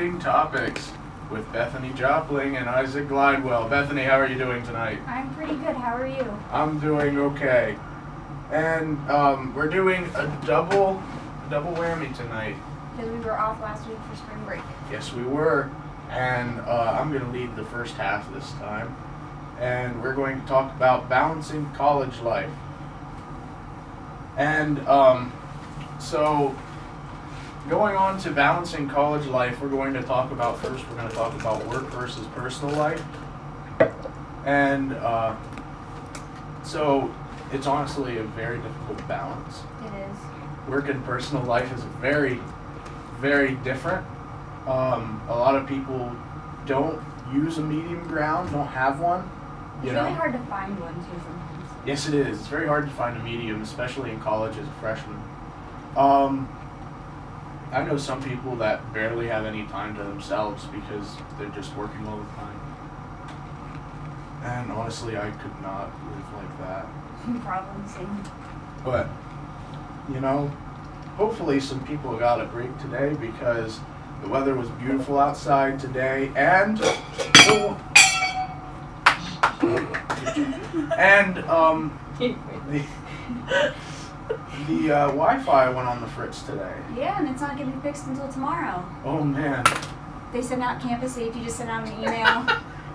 Trending Topics with Bethany Jopling and Isaac Glidewell. Bethany, how are you doing tonight? I'm pretty good. How are you? I'm doing okay. And we're doing a double whammy tonight. Because we were off last week for spring break. Yes, we were. And I'm going to lead the first half this time. And we're going to talk about balancing college life. And so going on to balancing college life, we're going to talk about work versus personal life. And so it's honestly a very difficult balance. It is. Work and personal life is very, very different. A lot of people don't use a medium ground, don't have one. It's really hard to find one too sometimes. Yes, it is. It's very hard to find a medium, especially in college as a freshman. I know some people that barely have any time to themselves because they're just working all the time. And honestly, I could not live like that. Probably same. But, hopefully some people got a break today because the weather was beautiful outside today and the Wi-Fi went on the fritz today. Yeah, and it's not getting fixed until tomorrow. Oh man. They sent out campus safety, just sent out an email.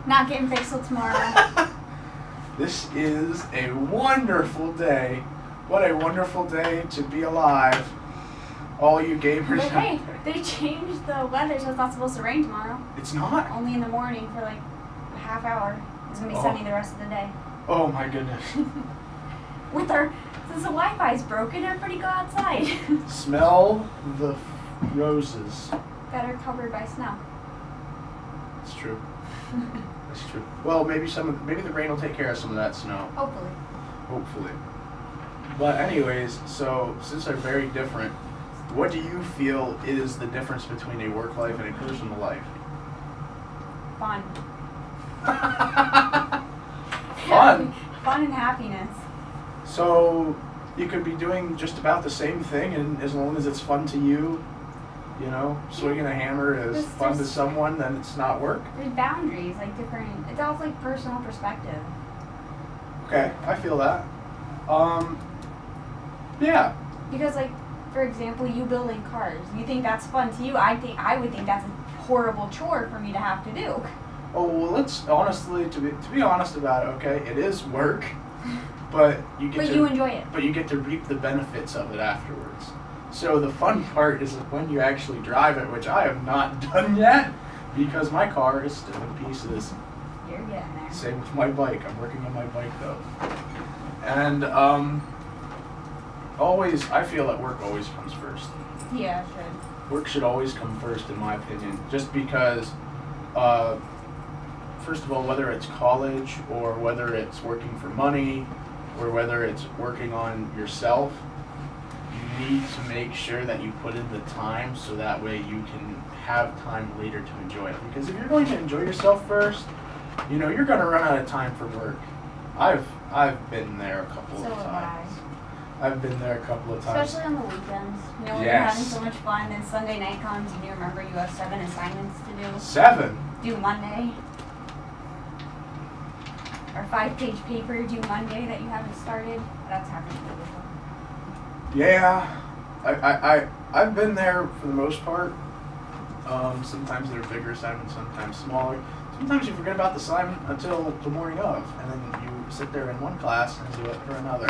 Not getting fixed till tomorrow. This is a wonderful day. What a wonderful day to be alive. All you gamers. But hey, they changed the weather, so it's not supposed to rain tomorrow. It's not? Only in the morning for like a half hour. It's going to be sunny the rest of the day. Oh my goodness. Since the Wi-Fi's broken, everybody go outside. Smell the roses. Better covered by snow. It's true. That's true. Well, maybe the rain will take care of some of that snow. Hopefully. But anyways, so since they're very different, what do you feel is the difference between a work life and a personal life? Fun. Fun? Fun and happiness. So you could be doing just about the same thing, and as long as it's fun to you, swinging a hammer is fun to someone, then it's not work. There's boundaries, it's all like personal perspective. Okay, I feel that. Yeah. Because for example, you building cars, you think that's fun to you. I would think that's a horrible chore for me to have to do. Oh, well, let's honestly, to be honest about it, okay, it is work, but you enjoy it. But you get to reap the benefits of it afterwards. So the fun part is when you actually drive it, which I have not done yet because my car is still in pieces. You're getting there. Same with my bike. I'm working on my bike though. And I feel that work always comes first. Yeah, it should. Work should always come first, in my opinion, just because, first of all, whether it's college or whether it's working for money or whether it's working on yourself, you need to make sure that you put in the time so that way you can have time later to enjoy it. Because if you're going to enjoy yourself first, you're going to run out of time for work. I've been there a couple of times. I've been there a couple of times. Especially on the weekends. When you're having so much fun, then Sunday night comes and you remember you have 7 assignments to do. 7? Due Monday. Or 5-page paper due Monday that you haven't started. That's happened to me before. Yeah. I've been there for the most part. Sometimes they're bigger assignments, sometimes smaller. Sometimes you forget about the assignment until the morning of, and then you sit there in one class and do it for another.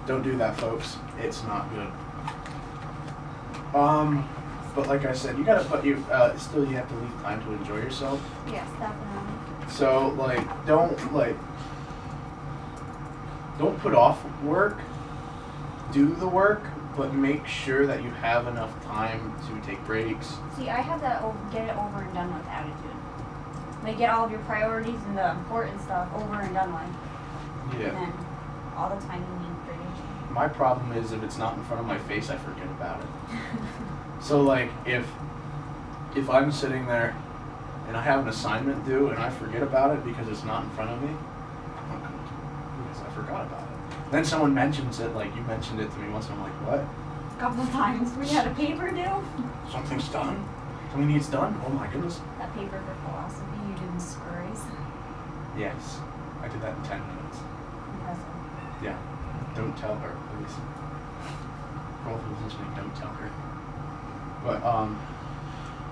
Don't do that, folks. It's not good. But like I said, you have to leave time to enjoy yourself. Yes, definitely. So don't put off work. Do the work, but make sure that you have enough time to take breaks. See, I have that get it over and done with attitude. Get all of your priorities and the important stuff over and done with. Yeah. And then all the time you need for you. My problem is if it's not in front of my face, I forget about it. So if I'm sitting there and I have an assignment due and I forget about it because it's not in front of me, I'm not going to do it because I forgot about it. Then someone mentions it, like you mentioned it to me once, and I'm like, what? A couple of times. We had a paper due. Something's done? Something needs done? Oh my goodness. That paper for philosophy you did in stories. Yes. I did that in 10 minutes. Impressive. Yeah. Don't tell her, please. For all who's listening, don't tell her. But,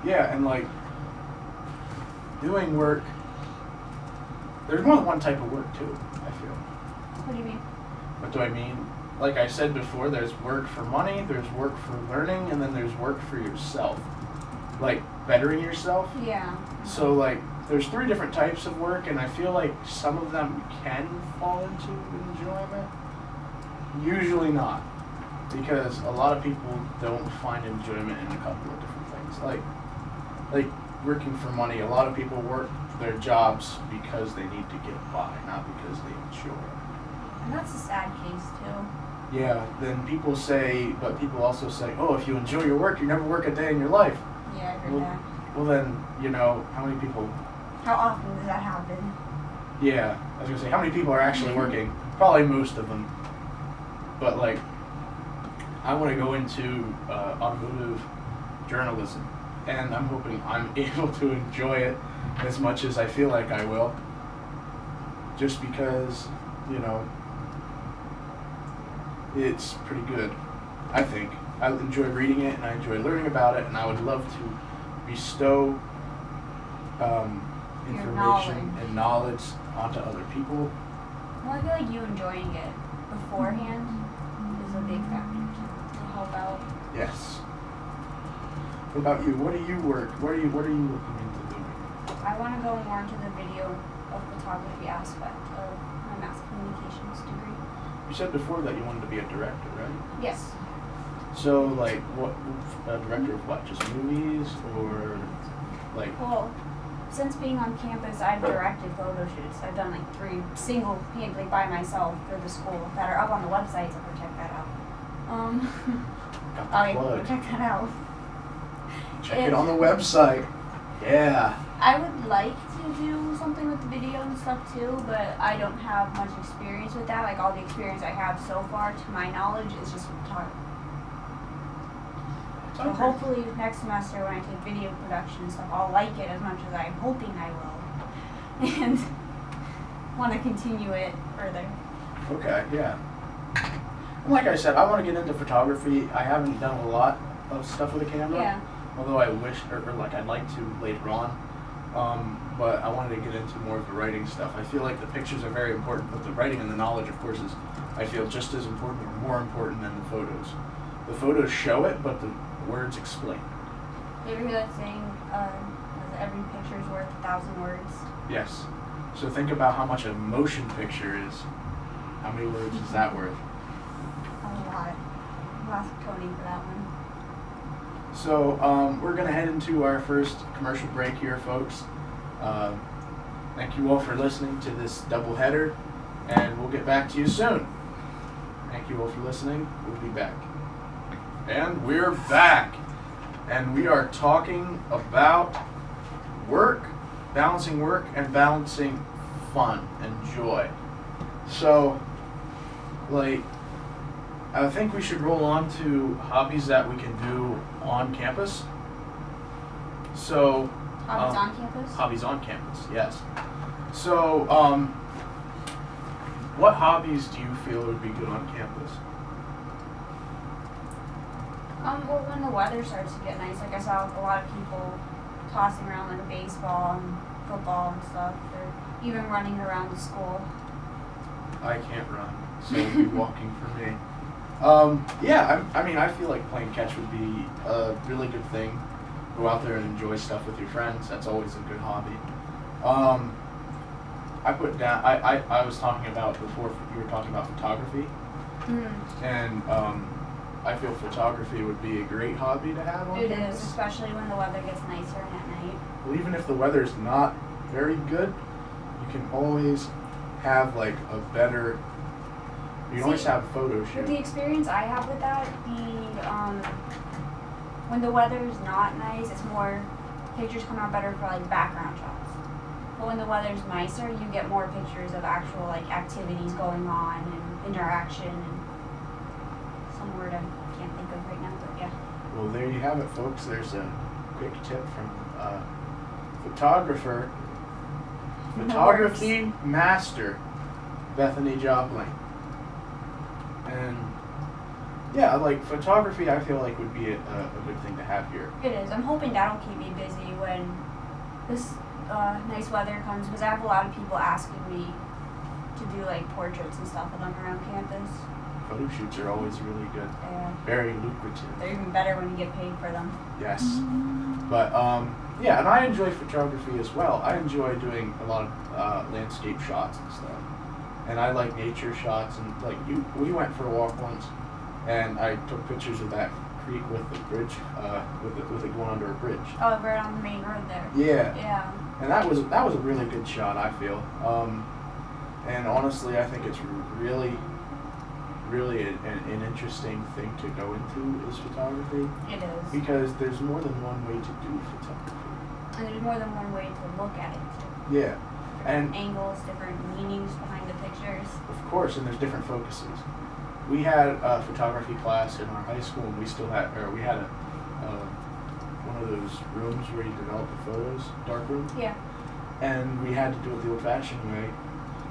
yeah, and like, doing work, there's more than one type of work too, I feel. What do you mean? What do I mean? Like I said before, there's work for money, there's work for learning, and then there's work for yourself. Like, bettering yourself. Yeah. So, like, there's 3 different types of work, and I feel like some of them can fall into enjoyment. Usually not. Because a lot of people don't find enjoyment in a couple of different things. Like working for money, a lot of people work their jobs because they need to get by, not because they enjoy it. And that's a sad case too. Yeah, then people also say, oh, if you enjoy your work, you never work a day in your life. Yeah, I heard that. Well then, how many people... How often does that happen? Yeah, I was gonna say, how many people are actually working? Probably most of them. But like, I want to go into automotive journalism, and I'm hoping I'm able to enjoy it as much as I feel like I will. Just because, it's pretty good, I think. I enjoy reading it, and I enjoy learning about it, and I would love to bestow information and knowledge onto other people. Well, I feel like you enjoying it beforehand is a big factor to help out. Yes. What about you? What are you looking into doing? I want to go more into the video of photography aspect of my mass communications degree. You said before that you wanted to be a director, right? Yes. So, like, what, a director of what? Just movies, or, like... Well, since being on campus, I've directed photo shoots. I've done, like, 3 single-handedly by myself for the school that are up on the website, so check that out. Got the plug. Check that out. Check it on the website. Yeah. I would like to do something with the video and stuff too, but I don't have much experience with that. Like, all the experience I have so far, to my knowledge, is just photography. So hopefully next semester when I take video production and stuff, I'll like it as much as I'm hoping I will. And want to continue it further. Okay, yeah. And like I said, I want to get into photography. I haven't done a lot of stuff with a camera. Yeah. Although I wish, or like I'd like to later on. But I wanted to get into more of the writing stuff. I feel like the pictures are very important, but the writing and the knowledge, of course, is, I feel, just as important or more important than the photos. The photos show it, but the words explain. You ever hear that saying, every picture's worth 1,000 words? Yes. So think about how much a motion picture is. How many words is that worth? A lot. I'll ask Tony for that one. So we're going to head into our first commercial break here, folks. Thank you all for listening to this doubleheader, and we'll get back to you soon. Thank you all for listening. We'll be back. And we're back. And we are talking about work, balancing work, and balancing fun and joy. So, like, I think we should roll on to hobbies that we can do on campus. So, Hobbies on campus? Hobbies on campus, yes. So, what hobbies do you feel would be good on campus? Well, when the weather starts to get nice, like I saw a lot of people tossing around like baseball and football and stuff, or even running around the school. I can't run, so it'll be walking for me. Yeah, I mean, I feel like playing catch would be a really good thing. Go out there and enjoy stuff with your friends. That's always a good hobby. I put down, I was talking about before, you were talking about photography. Mm. And I feel photography would be a great hobby to have on It campus. is, especially when the weather gets nicer and at night. Well, even if the weather's not very good, you can always have like a better, you can always have a photo shoot. With the experience I have with that, when the weather's not nice, it's more, pictures come out better for like background shots. But when the weather's nicer, you get more pictures of actual like activities going on and interaction and some word I can't think of right now, but yeah. Well, there you have it, folks. There's a quick tip from photography master Bethany Joplin. And yeah, like photography, I feel like would be a good thing to have here. It is. I'm hoping that'll keep me busy when this nice weather comes, because I have a lot of people asking me to do like portraits and stuff of them around campus. Photo shoots are always really good. Yeah. Very lucrative. They're even better when you get paid for them. Yes. But yeah, and I enjoy photography as well. I enjoy doing a lot of landscape shots and stuff. And I like nature shots, and like we went for a walk once, and I took pictures of that creek with the bridge, with it going under a bridge. Oh, right on the main road there. Yeah. Yeah. And that was a really good shot, I feel. And honestly, I think it's really an interesting thing to go into is photography. It is. Because there's more than one way to do photography. And there's more than one way to look at it too. Yeah. And angles, different meanings behind the pictures. Of course, and there's different focuses. We had a photography class in our high school, and we had one of those rooms where you develop the photos, dark room. Yeah. And we had to do it the old-fashioned way.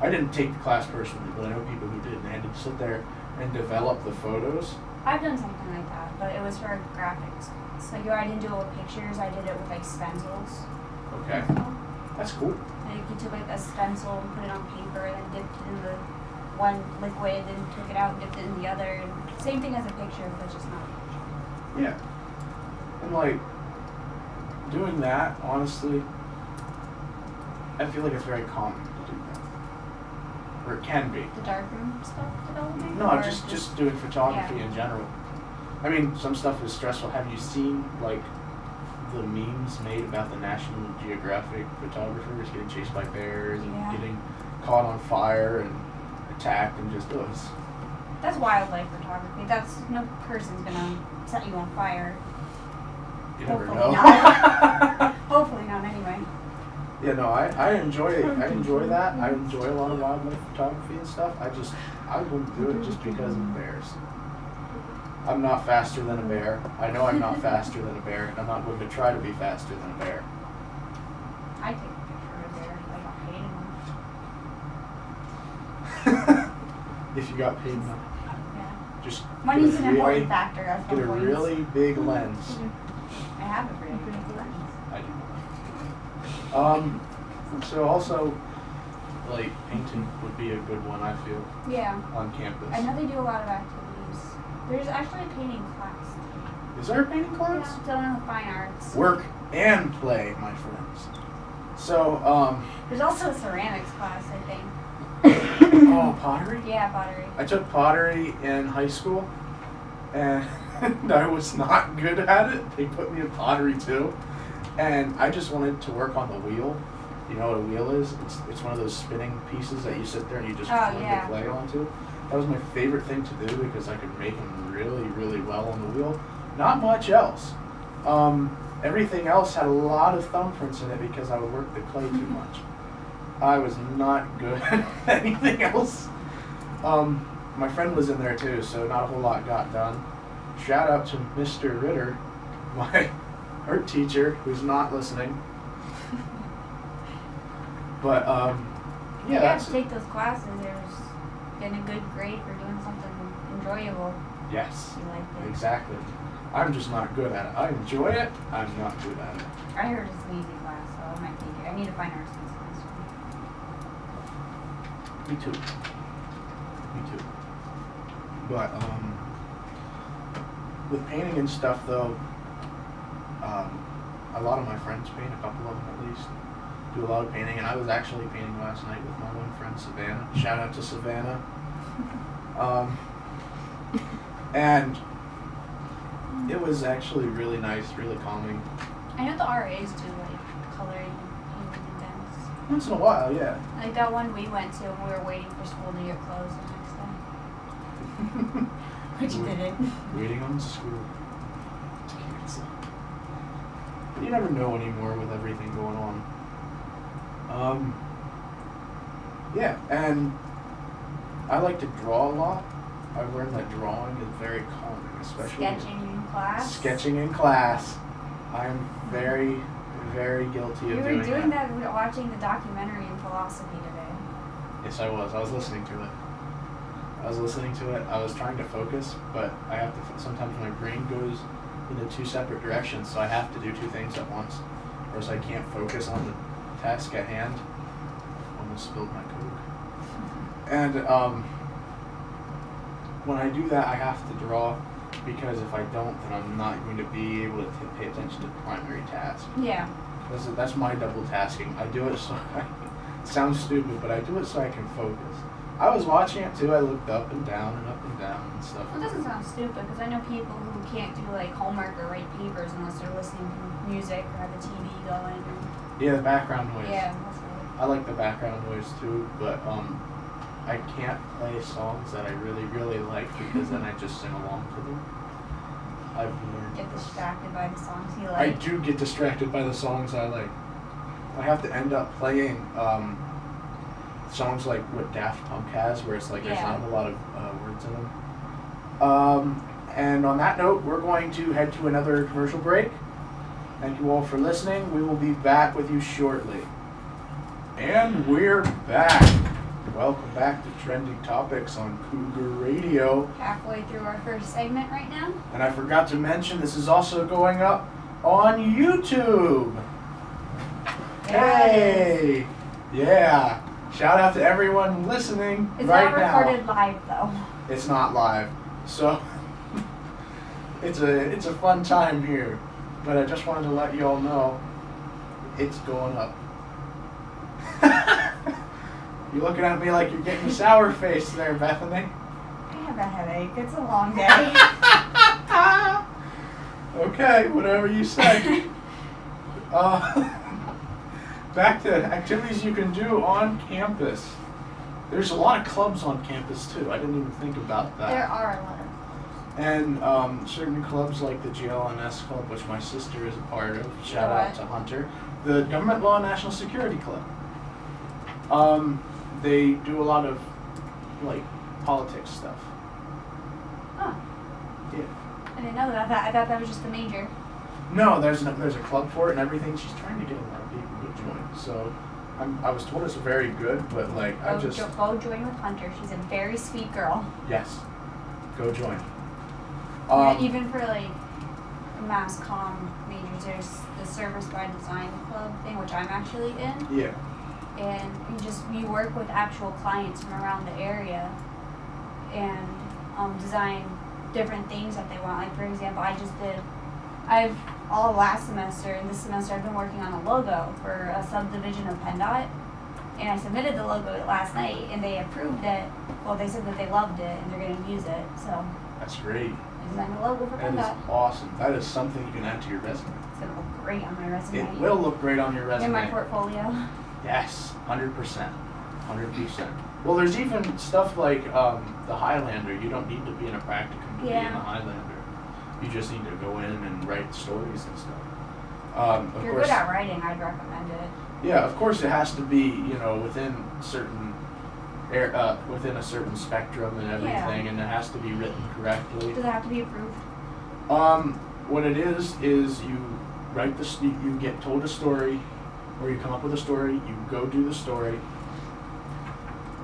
I didn't take the class personally, but I know people who did, and they had to sit there and develop the photos. I've done something like that, but it was for graphics. So I didn't do it with pictures, I did it with like stencils. Okay. That's cool. Like you took like a stencil and put it on paper and then dipped it in the one liquid, then took it out and dipped it in the other. And same thing as a picture, but just not a picture. Yeah. And like doing that, honestly, I feel like it's very common to do that. Or it can be. The darkroom stuff developing? No, just doing photography in general. I mean, some stuff is stressful. Have you seen like the memes made about the National Geographic photographers getting chased by bears and getting caught on fire and attacked and just That's wildlife photography. That's no person's gonna set you on fire. You never Hopefully know. Not. Hopefully not anyway. Yeah, no, I enjoy it. I enjoy that. I enjoy a lot of wildlife photography and stuff. I wouldn't do it just because of bears. I'm not faster than a bear. I know I'm not faster than a bear, and I'm not going to try to be faster than a bear. I take a picture of a bear if I got paid enough. If you got paid enough. Yeah. Just money's an important factor at Get a really big lens. I have a pretty big lens. I do. So also, like painting would be a good one, I feel. Yeah. On campus. I know they do a lot of activities. There's actually a painting class. Is there a painting class? Yeah, still in the fine arts. Work and play, my friends. So, there's also a ceramics class, I think. Oh, pottery? Yeah, pottery. I took pottery in high school, and I was not good at it. They put me in pottery too, and I just wanted to work on the wheel. You know what a wheel is? It's one of those spinning pieces that you sit there and you just flip the clay onto. That was my favorite thing to do because I could make them really, really well on the wheel. Not much else. Everything else had a lot of thumbprints in it because I would work the clay too much. I was not good at anything else. My friend was in there too, so not a whole lot got done. Shout out to Mr. Ritter, my art teacher, who's not listening. But yeah, you have to take those classes. There's getting a good grade for doing something enjoyable. Yes. You like it. Exactly. I'm just not good at it. I enjoy it. I'm not good at it. I heard it's an easy class, so I might take it. I need to find arts class. Me too. Me too. But with painting and stuff though, a lot of my friends paint, a couple of them at least, do a lot of painting, and I was actually painting last night with my one friend Savannah. Shout out to Savannah. And it was actually really nice, really calming. I know the RAs do like coloring and painting events. Once in a while, yeah. Like that one we went to when we were waiting for school to get closed the next day. Which you didn't. Waiting on school to cancel. But you never know anymore with everything going on. Yeah, and I like to draw a lot. I've learned that drawing is very calming, especially sketching in class. Sketching in class. I'm very, very guilty You of were doing doing that watching the documentary in philosophy today. Yes, I was. I was listening to it. I was trying to focus, but I have to. Sometimes my brain goes in two separate directions, so I have to do two things at once, or else I can't focus on the task at hand. Almost spilled my Coke. And when I do that, I have to draw, because if I don't, then I'm not going to be able to pay attention to the primary task. Yeah. That's my double tasking. I do it so it sounds stupid, but I do it so I can focus. I was watching it too. I looked up and down and stuff. Well, it doesn't sound stupid because I know people who can't do like homework or write papers unless they're listening to music or have the TV going. Yeah, the background noise. Yeah, that's right. I like the background noise too, but I can't play songs that I really, really like, because then I just sing along to them. I've learned. Get distracted by the songs you I like. do get distracted by the songs I like. I have to end up playing songs like what Daft Punk has, where it's like there's Yeah. not a lot of words in them. And on that note, we're going to head to another commercial break. Thank you all for listening. We will be back with you shortly. And we're back. Welcome back to Trending Topics on Cougar Radio. Halfway through our first segment right now. And I forgot to mention, this is also going up on YouTube. Hey! Yeah. Shout out to everyone listening It's right not now. recorded live though. It's not live. So it's a fun time here. But I just wanted to let you all know it's going up. You're looking at me like you're getting a sour face there, Bethany. I have a headache. It's a long day. Okay, whatever you say. Back to activities you can do on campus. There's a lot of clubs on campus too. I didn't even think about that. There are a lot of. And certain clubs like the GLNS Club, which my sister is a part of, shout out to Hunter, the Government Law National Security Club. They do a lot of like politics stuff. Oh, Yeah. I didn't know that. I thought that was just the major. No, there's a club for it and everything. She's trying to get a lot of people to join. So I was told it's very good, but like Go join with Hunter. She's a very sweet girl. Yes, go join. Even for like mass comm majors, there's the Service by Design Club thing, which I'm actually in. Yeah. And you work with actual clients from around the area and design different things that they want. Like for example, all last semester and this semester I've been working on a logo for a subdivision of PennDOT, and I submitted the logo last night and they approved it. Well, they said that they loved it and they're going to use it. So That's great. I designed a logo for That PennDOT. is awesome. That is something you can add to your resume. It's going to look great on my resume. It will look great on your resume. In my portfolio. Yes, 100%. 100%. Well, there's even stuff like the Highlander. You don't need to be in a practicum to be in the Highlander. You just need to go in and write stories and stuff. If you're good at writing, I'd recommend it. Yeah, of course it has to be, within a certain spectrum and everything, and it has to be written correctly. Does it have to be approved? What it is you write you get told a story, or you come up with a story, you go do the story,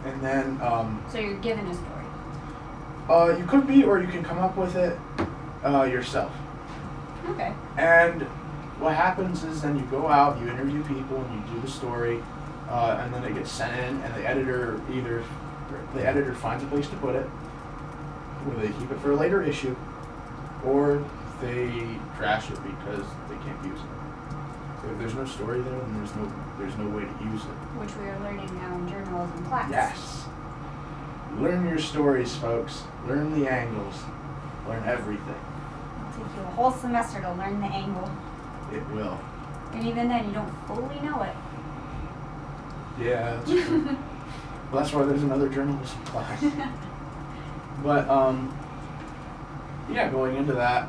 and then So you're given a story. you could be, or you can come up with it yourself. Okay. And what happens is then you go out, you interview people, and you do the story, and then it gets sent in, and the editor finds a place to put it, whether they keep it for a later issue, or they trash it because they can't use it. So if there's no story there, then there's no way to use it. Which we are learning now in journalism class. Yes. Learn your stories, folks. Learn the angles. Learn everything. It'll take you a whole semester to learn the angle. It will. And even then, you don't fully know it. Yeah, that's true. Well, that's why there's another journalism class. But going into that,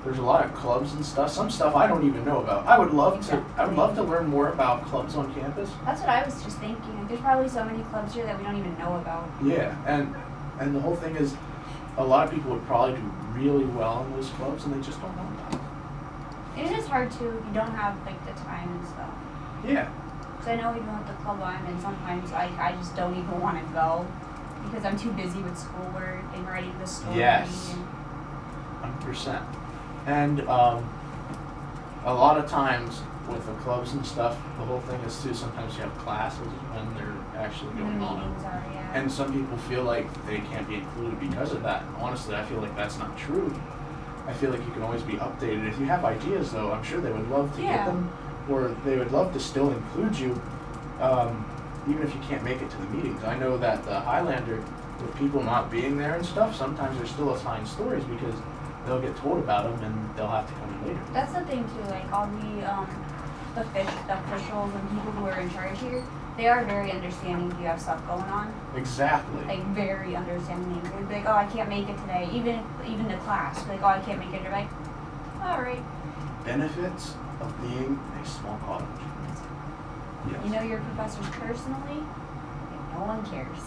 there's a lot of clubs and stuff. Some stuff I don't even know about. I would love to learn more about clubs on campus. That's what I was just thinking. There's probably so many clubs here that we don't even know about. Yeah, and the whole thing is, a lot of people would probably do really well in those clubs, and they just don't know about it. It is hard too if you don't have like the time and stuff. Yeah. Because I know even with the club I'm in, sometimes I just don't even want to go because I'm too busy with schoolwork and writing the story. Yes. 100%. And a lot of times with the clubs and stuff, the whole thing is too, sometimes you have classes when they're actually going on. Meetings are, yeah. And some people feel like they can't be included because of that. Honestly, I feel like that's not true. I feel like you can always be updated. If you have ideas, though, I'm sure they would love to get them, or they would love to still include you, even if you can't make it to the meetings. I know that the Highlander, with people not being there and stuff, sometimes they're still assigned stories because they'll get told about them and they'll have to come in later. That's the thing too. Like all the officials and people who are in charge here, they are very understanding if you have stuff going on. Exactly. Like very understanding. They'd be like, oh, I can't make it today. Even the class, like, oh, I can't make it. You're like, all right. Benefits of being a small college. Yes. You know your professors personally, and no one cares.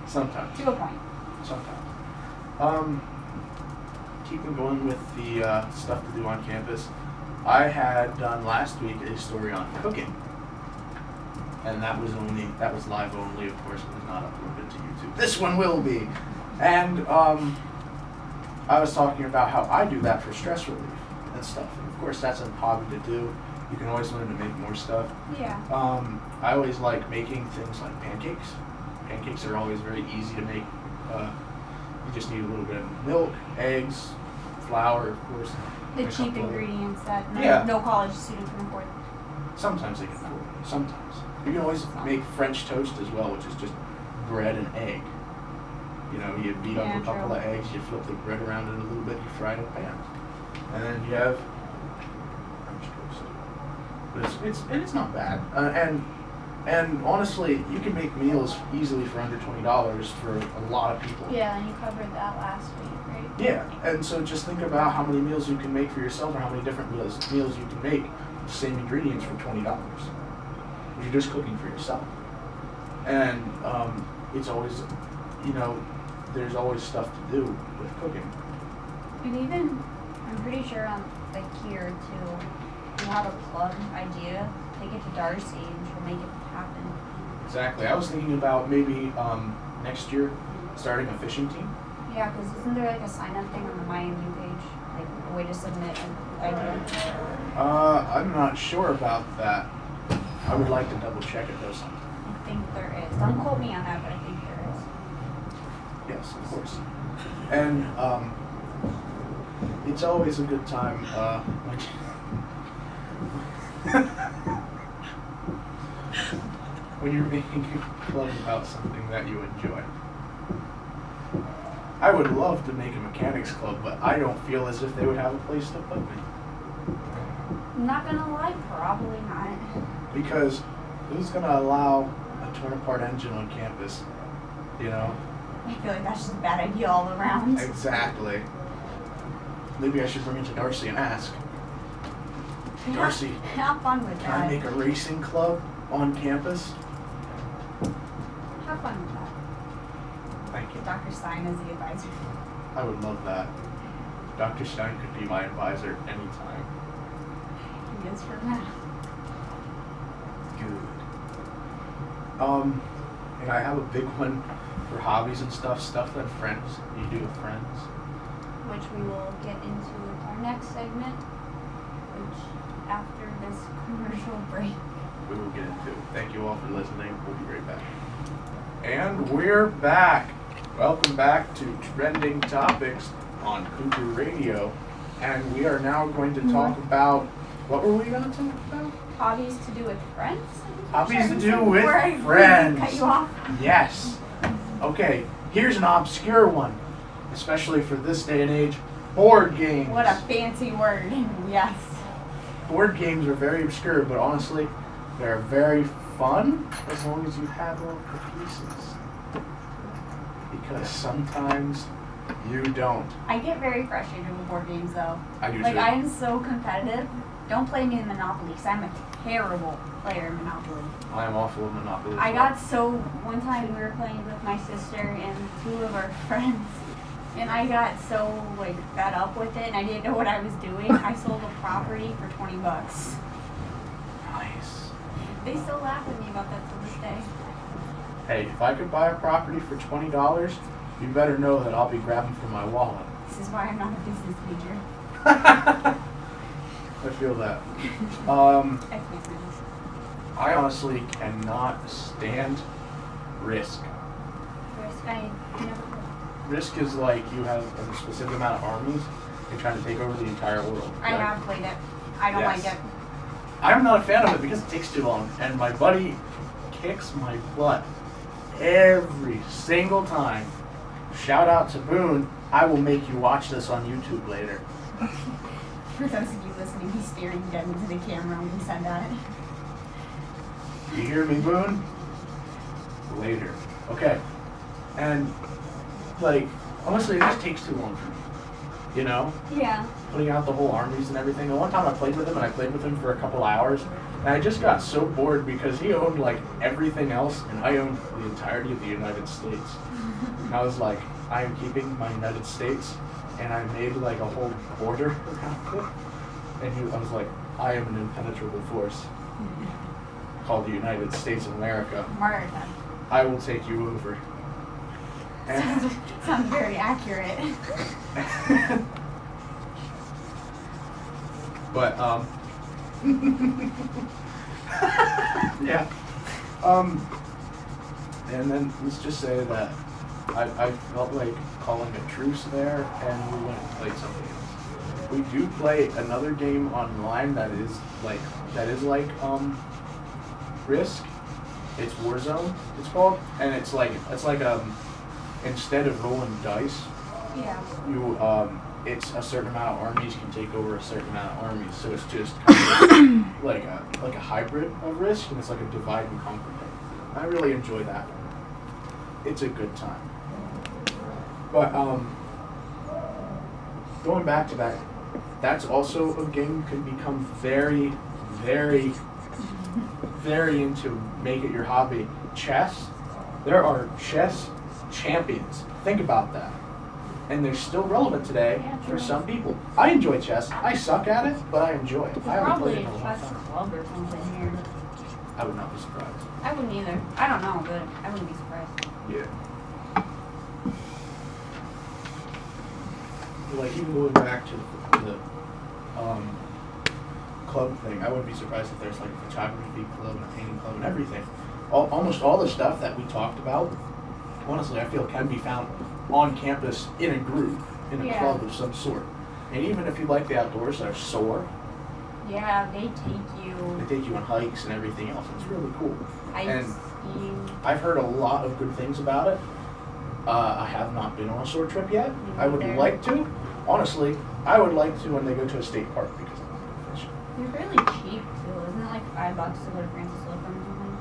Sometimes. To a point. Sometimes. Keeping going with the stuff to do on campus, I had done last week a story on cooking. And that was live only, of course, it was not uploaded to YouTube. This one will be. And I was talking about how I do that for stress relief and stuff. And of course, that's a hobby to do. You can always learn to make more stuff. Yeah. I always like making things like pancakes. Pancakes are always very easy to make. You just need a little bit of milk, eggs, flour, of course. The cheap ingredients that no college student can afford. Sometimes they can afford it. Sometimes. You can always make French toast as well, which is just bread and egg. You know, you beat up a couple of eggs, you flip the bread around in a little bit, you fry it in a pan. And then you have French toast. But it's not bad. And honestly, you can make meals easily for under $20 for a lot of people. Yeah, and you covered that last week, right? Yeah, and so just think about how many meals you can make for yourself or how many different meals you can make with the same ingredients for $20. You're just cooking for yourself. And it's always, there's always stuff to do with cooking. And even, I'm pretty sure like here too, you have a club idea, take it to Darcy and she'll make it happen. Exactly. I was thinking about maybe next year starting a fishing team. Yeah, because isn't there like a sign-up thing on the MyMU page? Like a way to submit an idea? I'm not sure about that. I would like to double check it though. I think there is. Don't quote me on that, but I think there is. Yes, of course. And it's always a good time when you're making a club about something that you enjoy. I would love to make a mechanics club, but I don't feel as if they would have a place to put me. I'm not gonna lie, probably not. Because who's gonna allow a torn apart engine on campus? You know? I feel like that's just a bad idea all around. Exactly. Maybe I should bring it to Darcy and ask. Darcy, have fun with can that. I make a racing club on campus? Have fun with that. Thank you. Dr. Stein is the advisor. I would love that. Dr. Stein could be my advisor anytime. He is for that. Good. And I have a big one for hobbies and stuff that friends, you do with friends. Which we will get into with our next segment, which after this commercial break. We will get into. Thank you all for listening. We'll be right back. And we're back. Welcome back to Trending Topics on Cougar Radio. And we are now going to talk about, what were we going to talk about? Hobbies to do with friends? Hobbies to do with friends. Cut you off. Yes. Okay, here's an obscure one, especially for this day and age, board games. What a fancy word. Yes. Board games are very obscure, but honestly, they're very fun as long as you have all the pieces. Because sometimes you don't. I get very frustrated with board games though. I do like, too. I am so competitive. Don't play me in Monopoly because I'm a terrible player in Monopoly. I am awful at Monopoly. I got so, one time we were playing with my sister and two of our friends, And I got so like fed up with it, and I didn't know what I was doing. I sold a property for $20. Nice. They still laugh at me about that to this day. Hey, if I could buy a property for $20, you better know that I'll be grabbing for my wallet. This is why I'm not a business major. I feel that. I can't do this. I honestly cannot stand Risk. Risk, I never. Risk is like you have a specific amount of armies and trying to take over the entire world. I have played it. I don't Yes. like it. I'm not a fan of it because it takes too long, and my buddy kicks my butt every single time. Shout out to Boone. I will make you watch this on YouTube later. For those of you listening, he's staring dead into the camera when he said that. You hear me, Boone? Later. Okay. And, like, honestly, it just takes too long for me. You know? Yeah. Putting out the whole armies and everything. The one time I played with him, and I played with him for a couple hours, and I just got so bored because he owned, like, everything else, and I owned the entirety of the United States. And I was like, I am keeping my United States, and I made, like, a whole border around it. And I was like, I am an impenetrable force called the United States of America. America. I will take you over. And Sounds very accurate. but yeah. And then let's just say that I felt like calling a truce there, and we went and played something else. We do play another game online that is like Risk. It's Warzone, it's called, and it's like instead of rolling dice, Yeah. you it's a certain amount of armies can take over a certain amount of armies, so it's just kind of like a hybrid of Risk, and it's like a divide and conquer thing. I really enjoy that. It's a good time. But going back to that, that's also a game you can become very, very, very into. Make it your hobby. Chess. There are chess champions. Think about that. And they're still relevant today for some people. I enjoy chess. I suck at it, but I enjoy it. I haven't Probably played a it in a long chess time. club or something here. I would not be surprised. I wouldn't either. I don't know, but I wouldn't be surprised. Yeah. Like even going back to the club thing, I wouldn't be surprised if there's like a photography club and a painting club and everything. Almost all the stuff that we talked about, honestly, I feel can be found on campus in a group, in a Yeah. club of some sort. And even if you like the outdoors, there's SOAR. Yeah, they take you. They take you on hikes and everything else. It's really cool. Ice And skiing. I've heard a lot of good things about it. I have not been on a SOAR trip yet. Me I would neither. like to. Honestly, I would like to when they go to a state park because I want to go fishing. They're really cheap too. Isn't it like $5 to go to Francis Lake or something?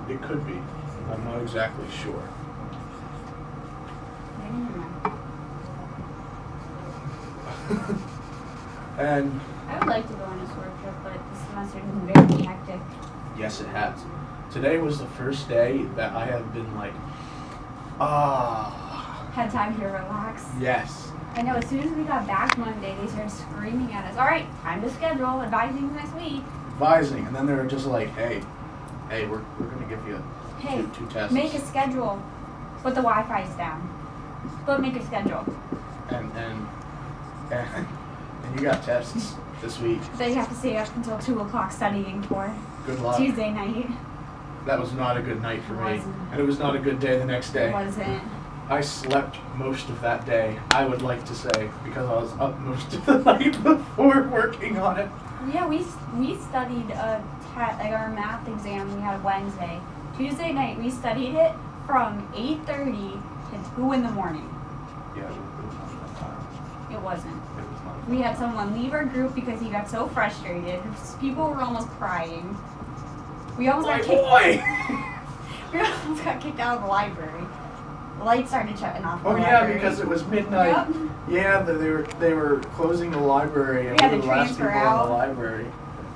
It could be. I'm not exactly sure. I don't know. And I would like to go on a sword trip, but this semester has been very hectic. yes, it has. Today was the first day that I have been like, Had time to relax. yes. I know, as soon as we got back Monday, they started screaming at us, all right, time to schedule, advising next week. Advising. And then they were just like, hey, we're going to give you Hey, two tests. make a schedule, but the Wi-Fi's down. But make a schedule. And you got tests this week. That you have to stay up until 2 o'clock studying for Good luck. Tuesday night. That was not a good night for me. Wasn't. And it was not a good day the next day. It wasn't. I slept most of that day, I would like to say, because I was up most of the night before working on it. Yeah, we studied like our math exam we had Wednesday. Tuesday night we studied it from 8:30 to 2 in the morning. Yeah, it was not enough time. It wasn't. It was not. We had someone leave our group because he got so frustrated. People were almost crying. We almost got kicked. We almost got kicked out of the library. The lights started shutting off. Oh the yeah, library. because it was midnight. Yep. Yeah, they were closing the library, and We we had were to the last people transfer in out. the library.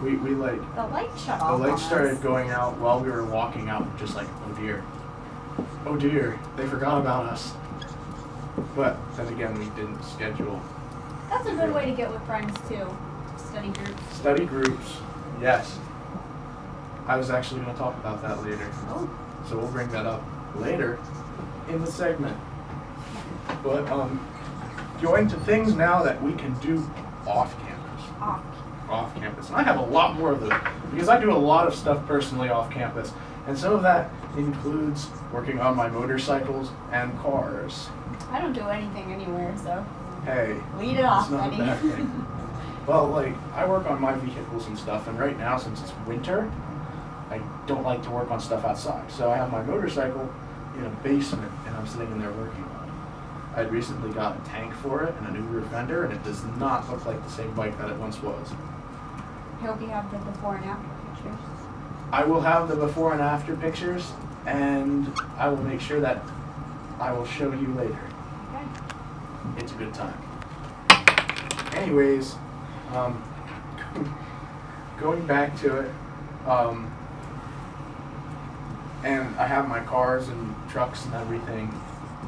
We like The lights shut the off. lights on started us. going out while we were walking out, just like, oh dear, they forgot about us. But then again, we didn't schedule. That's a good way to get with friends too. Study groups. Study groups, yes. I was actually going to talk about that later. Oh. So we'll bring that up later in the segment. But going to things now that we can do off campus. Off campus. And I have a lot more of those because I do a lot of stuff personally off campus. And some of that includes working on my motorcycles and cars. I don't do anything anywhere, so Hey, lead it off, it's not a Betty. bad thing. Well, like, I work on my vehicles and stuff, and right now, since it's winter, I don't like to work on stuff outside. So I have my motorcycle in a basement, and I'm sitting in there working on it. I'd recently got a tank for it and a new rear fender, and it does not look like the same bike that it once was. I hope you have the before and after pictures. I will have the before and after pictures, and I will make sure that I will show you later. Okay. It's a good time. Anyways, going back to it, and I have my cars and trucks and everything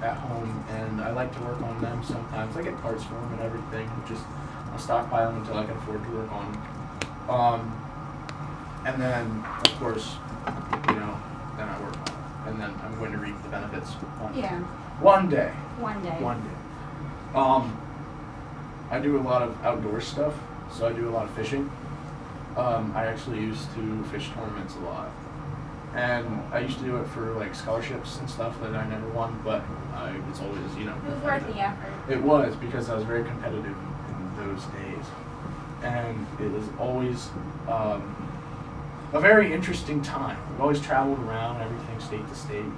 at home, and I like to work on them sometimes. I get parts for them and everything, just I'll stockpile them until I can afford to work on them. And then, of course, you know, then I work on it, and then I'm going to reap the benefits one day. One day. I do a lot of outdoor stuff, so I do a lot of fishing. I actually used to fish tournaments a lot. And I used to do it for like scholarships and stuff that I never won, but I was always, you know, It was worth the effort. It was, because I was very competitive in those days. And it was always a very interesting time. We've always traveled around, everything state to state.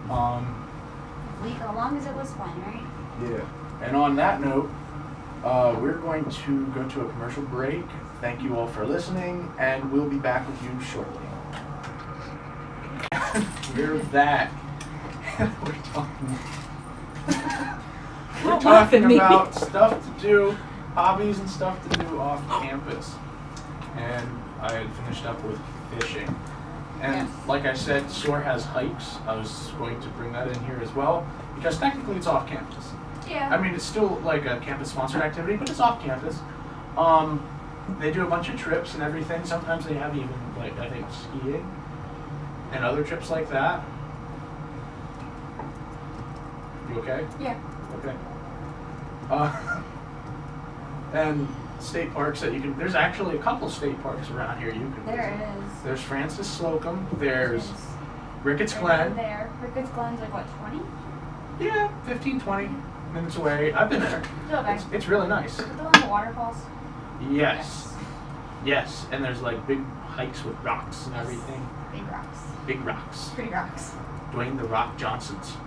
As long as it was fun, right? Yeah. And on that note, we're going to go to a commercial break. Thank you all for listening, and we'll be back with you shortly. We're back. We're talking about stuff to do, hobbies and stuff to do off campus. And I had finished up with fishing. And like I said, SOAR has hikes. I was going to bring that in here as well, because technically it's off campus. Yeah. I mean, it's still like a campus-sponsored activity, but it's off campus. They do a bunch of trips and everything. Sometimes they have even, like, I think, skiing and other trips like that. You okay? Yeah. Okay. And state parks that you can, there's actually a couple state parks around here you can visit. There is. There's Francis Slocum, there's Ricketts Glen. There. Ricketts Glen's like what, 20? Yeah, 15, 20 minutes away. I've been there. Okay. It's really nice. Is it the one with the waterfalls? Yes. Yes, and there's like big hikes with rocks and everything. Big rocks. Big rocks. Pretty rocks. Dwayne the Rock Johnsons.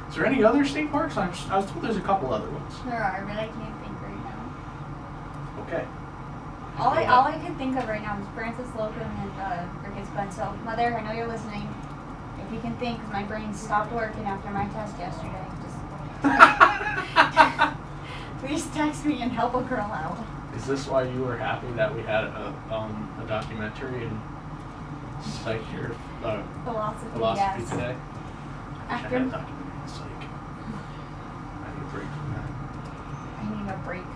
Is there any other state parks? I was told there's a couple other ones. There are, but I can't think right now. Okay. All I can think of right now is Francis Slocum and Ricketts Glen. So, Mother, I know you're listening. If you can think, because my brain stopped working after my test yesterday. Just please text me and help a girl out. Is this why you were happy that we had a documentary in psych here, philosophy yes. today? I After had a documentary in psych. I need a break from that. I need a break.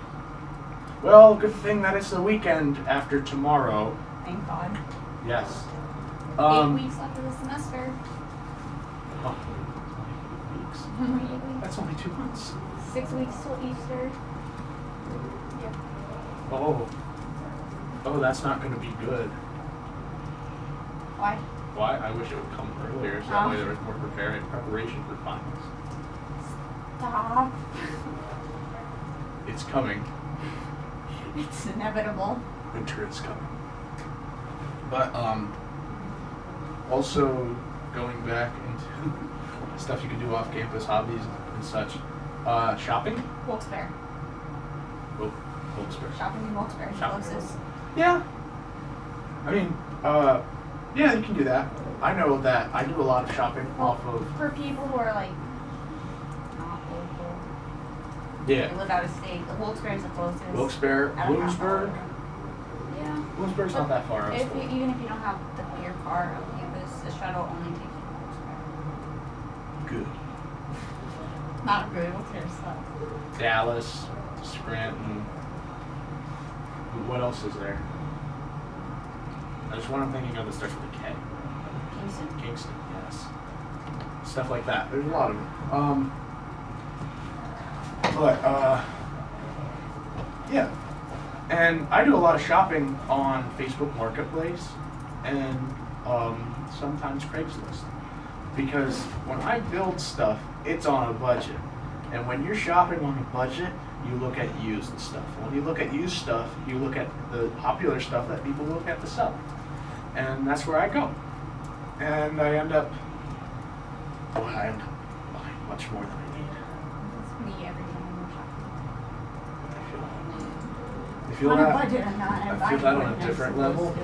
Well, good thing that it's the weekend after tomorrow. Thank God. Yes. 8 weeks left of the semester. Oh, 8 weeks. Only 8 weeks. That's only 2 months. 6 weeks till Easter. Yep. Oh, that's not going to be good. Why? Why? I wish it would come earlier, so that way there was more preparation for finals. Stop. It's coming. It's inevitable. Winter is coming. But also going back into stuff you can do off campus, hobbies and such. Shopping. Wilkes-Barre. Wilkes-Barre. Shopping in Wilkes-Barre is closest. Yeah. I mean, yeah, you can do that. I know that I do a lot of shopping off of. For people who are like not local. Yeah. They live out of state. Wilkes-Barre is the closest. Wilkes-Barre, I don't Williamsburg. know. Yeah. Williamsburg's not that far. Even if you don't have your car on campus, the shuttle only takes you to Wilkes-Barre. good. Not good. What's your stuff? Dallas, Scranton. What else is there? There's one I'm thinking of that starts with a K. Kingston, yes. Stuff like that. There's a lot of them. Yeah. And I do a lot of shopping on Facebook Marketplace and sometimes Craigslist. Because when I build stuff, it's on a budget. And when you're shopping on a budget, you look at used stuff. When you look at used stuff, you look at the popular stuff that people look at to sell. And that's where I go. And I end up buying much more than I need. That's me every time I go shopping. I feel On that. a budget, I'm not. I feel that on a different level.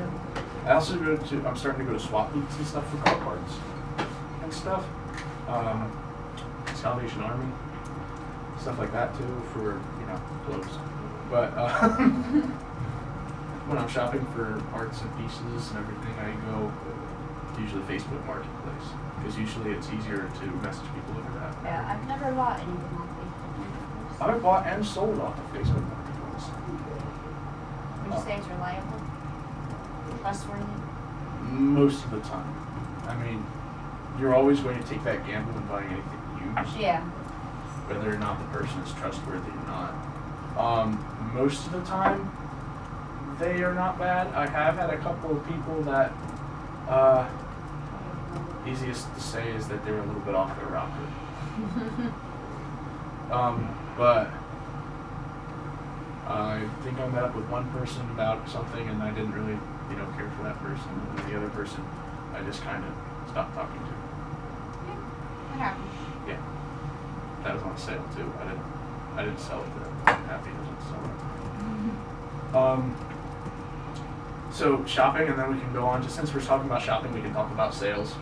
I also I'm starting to go to swap meets and stuff for car parts and stuff. Salvation Army, stuff like that too for, clothes. But when I'm shopping for parts and pieces and everything, I go usually Facebook Marketplace because usually it's easier to message people over that. Yeah, I've never bought anything on Facebook Marketplace. I've bought and sold off of Facebook Marketplace. Would you say it's reliable? Trustworthy? Most of the time. I mean, you're always going to take that gamble in buying anything used. Yeah. Whether or not the person is trustworthy or not. Most of the time, they are not bad. I have had a couple of people that, easiest to say is that they were a little bit off their rocker. But I think I met up with one person about something and I didn't really, care for that person. And then the other person, I just kind of stopped talking to. Yeah. What happened? Yeah. That was on sale too. I didn't sell it to them. I'm happy I didn't sell it. So shopping, and then we can go on. Just since we're talking about shopping, we can talk about sales.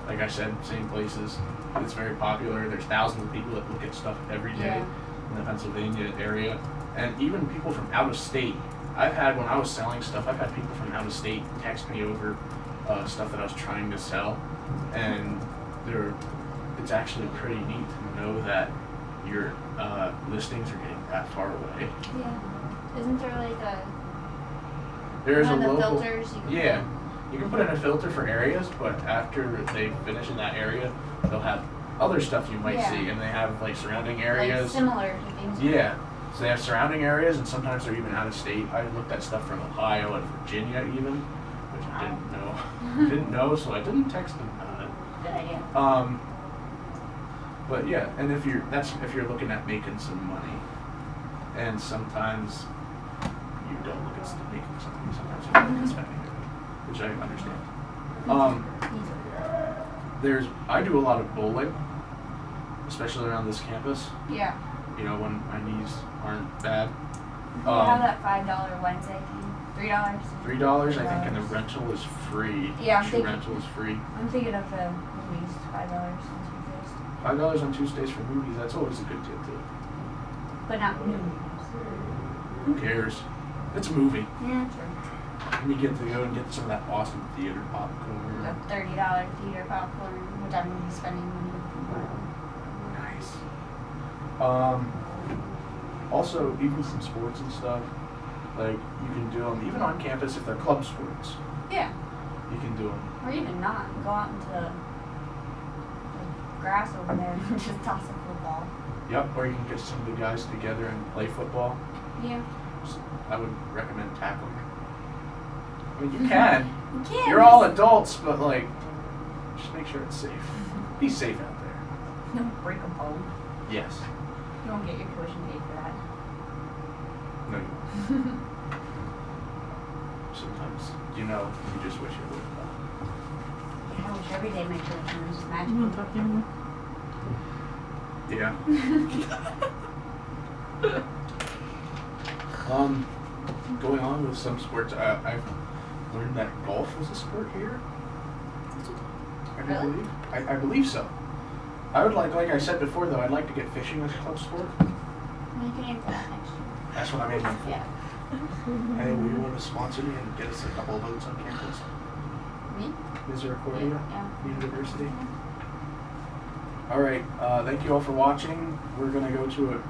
Like I said, same places. It's very popular. There's thousands of people that look at stuff every day in the Pennsylvania area, and even people from out of state. When I was selling stuff, I've had people from out of state text me over stuff that I was trying to sell, and it's actually pretty neat to know that your listings are getting that far away. Yeah. Isn't there like There's one a of the local, filters you can yeah, you can put in a filter for areas, but after they finish in that area, they'll have other stuff you might see, and they have like surrounding areas. Like similar to things. Yeah, so they have surrounding areas, and sometimes they're even out of state. I looked at stuff from Ohio and Virginia even, which I didn't know, so I didn't text them about it. Good idea. But yeah, and if you're looking at making some money, and sometimes you don't look at making some money, sometimes you look at spending it, which I understand. I do a lot of bowling, especially around this campus. Yeah. When my knees aren't bad. You have that $5 Wednesday thing. $3. $3, I think, and the rental is free. Yeah, rental is free. I'm thinking of the movies. $5 on Tuesdays. $5 on Tuesdays for movies. That's always a good deal too. But not new movies. Who cares? It's a movie. Yeah, true. And you get to go and get some of that awesome theater popcorn. The $30 theater popcorn, which I'm going to be spending money on. Nice. Also, even some sports and stuff, like you can do them even on campus if they're club sports. Yeah. You can do them. Or even not. Go out into the grass over there and just toss a football. Yep. Or you can get some of the guys together and play football. Yeah. I would recommend tackling. I mean, you can. You can. You're all adults, but like, just make sure it's safe. Be safe out there. Don't break a bone. Yes. You won't get your tuition paid for that. No, you won't. Sometimes, you just wish it would. I wish every day my tuition was just magical. You want to talk anymore? Yeah. Going on with some sports, I've learned that golf is a sport here. Really? I believe so. I would like I said before though, I'd like to get fishing as a club sport. You can aim for that next year. That's what I'm aiming for. Yeah. Hey, will you want to sponsor me and get us a couple of boats on campus? Me? Misericordia Yeah. University. All right. Thank you all for watching. We're gonna go to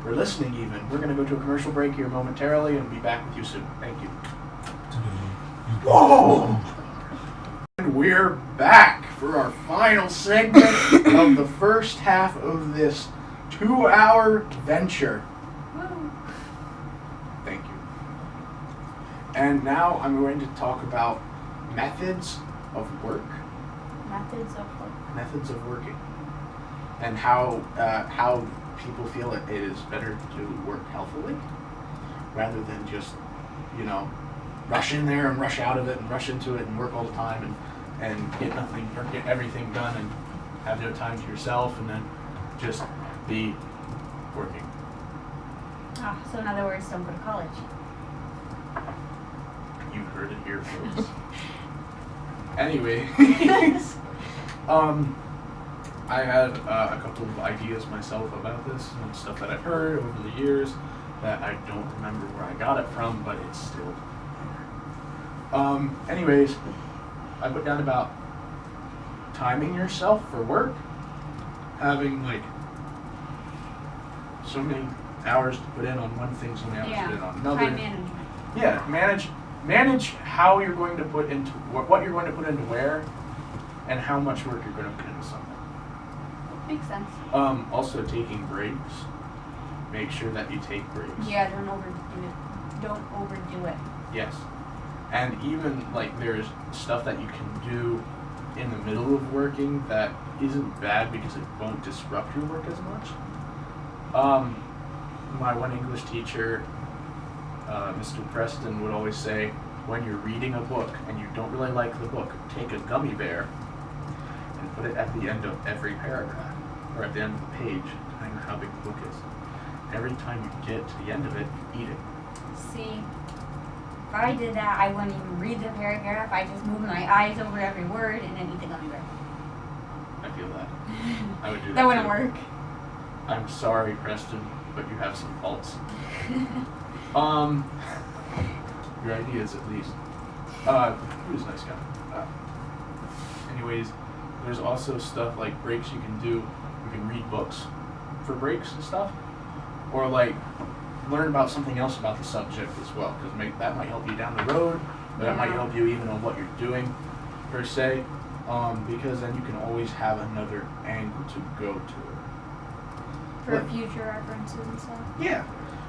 or listening even. We're gonna go to a commercial break here momentarily and be back with you soon. Thank you. Whoa! And we're back for our final segment of the first half of this 2-hour venture. Woo. Thank you. And now I'm going to talk about methods of work. Methods of work. Methods of working. And how people feel it is better to work healthily rather than just, rush in there and rush out of it and rush into it and work all the time and get nothing or get everything done and have no time to yourself and then just be working. So in other words, don't go to college. You heard it here first. Anyway, I had a couple of ideas myself about this and stuff that I've heard over the years that I don't remember where I got it from, but it's still there. Anyways, I put down about timing yourself for work, having like so many hours to put in on one thing, so many hours to put in on another. Time management. Yeah, manage how you're going to put into what you're going to put into where, and how much work you're going to put into something. Makes sense. Also taking breaks. Make sure that you take breaks. Yeah, don't overdo it. Don't overdo it. Yes. And even like there's stuff that you can do in the middle of working that isn't bad because it won't disrupt your work as much. My one English teacher, Mr. Preston, would always say, when you're reading a book and you don't really like the book, take a gummy bear and put it at the end of every paragraph, or at the end of the page, depending on how big the book is. Every time you get to the end of it, you eat it. See, if I did that, I wouldn't even read the paragraph. I just move my eyes over every word and then eat the gummy bear. I feel that. I would do that. That wouldn't too. work. I'm sorry, Preston, but you have some faults. Your ideas, at least. He was a nice guy. Anyways, there's also stuff like breaks you can do. You can read books for breaks and stuff, or like learn about something else about the subject as well, because that might help you down the road, but that might help you even on what you're doing, per se, because then you can always have another angle to go to it. For future references and stuff? Yeah.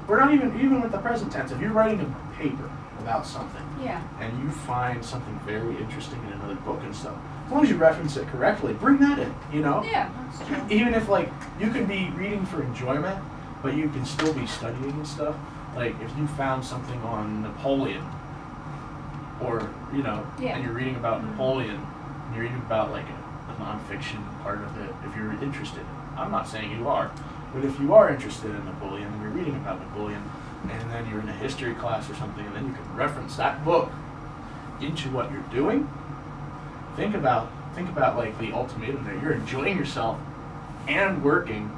We're not even with the present tense. If you're writing a paper about something, yeah, and you find something very interesting in another book and stuff, as long as you reference it correctly, bring that in, Yeah, that's true. Even if, like, you could be reading for enjoyment, but you can still be studying and stuff. Like, if you found something on Napoleon, or, and you're reading about Napoleon, and you're reading about, like, a nonfiction part of it, if you're interested. I'm not saying you are, but if you are interested in Napoleon, and you're reading about Napoleon, and then you're in a history class or something, and then you can reference that book into what you're doing, think about like the ultimatum there. You're enjoying yourself and working,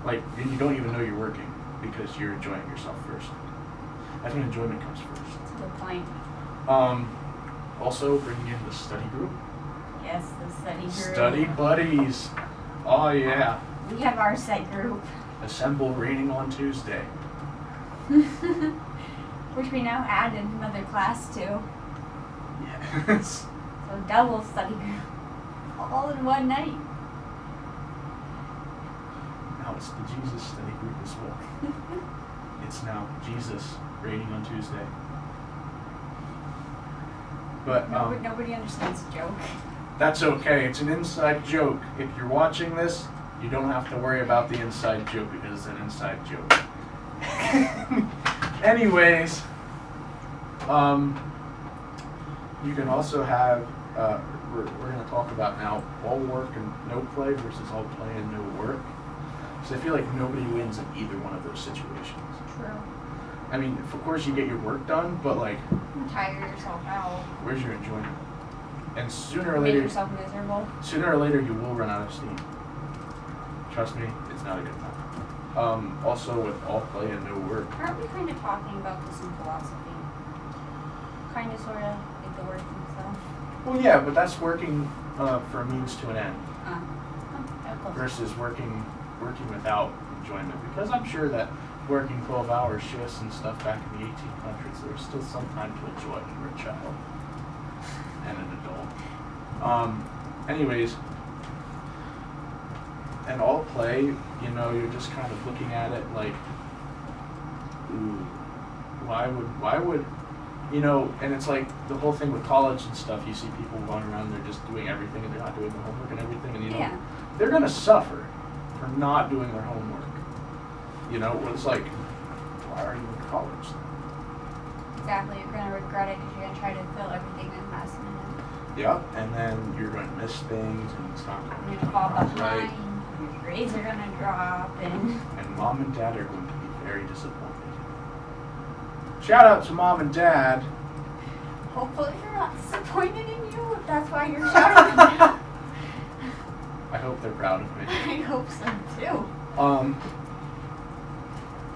like, and you don't even know you're working because you're enjoying yourself first. That's when enjoyment comes first. That's a good point. Also bringing in the study group. Yes, the study group. Study buddies. Oh yeah. We have our set group. Assemble raining on Tuesday. Which we now add in another class too. Yes. So double study group. All in one night. Now it's the Jesus study group as well. It's now Jesus raining on Tuesday. But nobody understands the joke. That's okay. It's an inside joke. If you're watching this, you don't have to worry about the inside joke because it's an inside joke. Anyways, you can also have, we're going to talk about now all work and no play versus all play and no work. So I feel like nobody wins in either one of those situations. True. I mean, of course you get your work done, but like, You tire yourself out. where's your enjoyment? And sooner or Make later, yourself miserable. you will run out of steam. Trust me, it's not a good time. Also with all play and no work. Aren't we kind of talking about this in philosophy? Kind of, sort of, like the work and stuff. Well, yeah, but that's working for a means to an end. versus working without enjoyment. Because I'm sure that working 12-hour shifts and stuff back in the 1800s, there was still some time to enjoy when you were a child and an adult. Anyways, and all play, you know, you're just kind of looking at it like, ooh, why would, you know, and it's like the whole thing with college and stuff, you see people going around, they're just doing everything and they're not doing the homework and everything, and you know, they're gonna suffer for not doing their homework. You know, it's like, why are you in college then? Exactly, you're gonna regret it because you're gonna try to fill everything in last minute. Yep, and then you're going to miss things, and it's not going You're to gonna fall come out behind, right. your grades are gonna drop, and And mom and dad are going to be very disappointed. Shout out to mom and dad. hopefully they're not disappointed in you if that's why you're shouting them. I hope they're proud of me. I hope so too.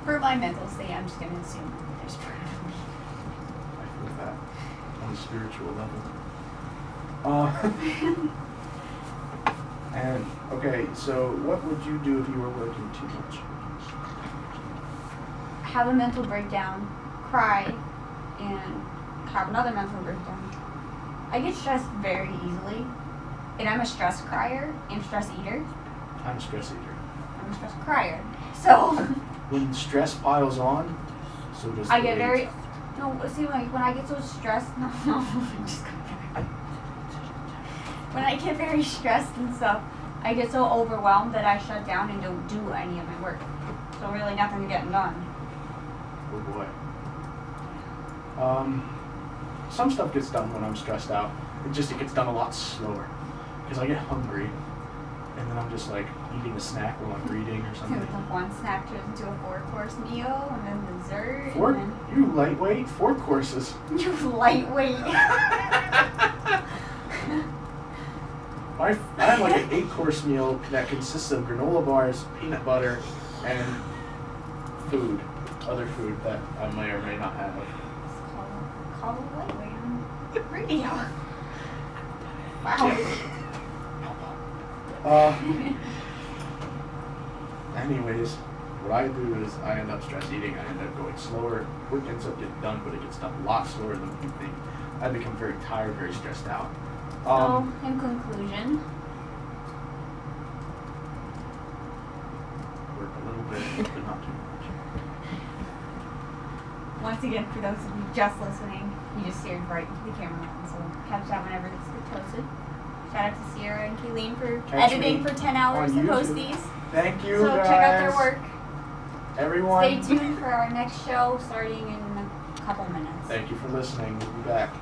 For my mental state, I'm just gonna assume that they're proud of me. I feel that on a spiritual level. And okay, so what would you do if you were working too much? Have a mental breakdown, cry, and have another mental breakdown. I get stressed very easily, and I'm a stress crier and stress eater. I'm a stress eater. I'm a stress crier. So When stress piles on, so does I the get weight. very see like when I get so stressed no I'm just gonna when I get very stressed and stuff, I get so overwhelmed that I shut down and don't do any of my work. So really nothing's getting done. Oh boy. Some stuff gets done when I'm stressed out. It gets done a lot slower. Because I get hungry. And then I'm just like eating a snack while I'm reading or something. One snack turns into a 4-course meal and then dessert. Four? And You lightweight? 4 courses. then you lightweight. I have like an 8-course meal that consists of granola bars, peanut butter, and food. Other food that I may or may not have. Call it lightweight on radio. Wow. Anyways, what I do is I end up stress eating. I end up going slower. Work ends up getting done, but it gets done a lot slower than you think. I become very tired, very stressed out. So, in conclusion, Work a little bit, but not too much. once again, for those of you just listening, you just stared right into the camera, so catch that whenever this gets posted. Shout out to Sierra and Kayleen for editing for 10 hours to post these. Thank you, so guys. check out their work. Everyone. Stay tuned for our next show starting in a couple minutes. Thank you for listening. We'll be back.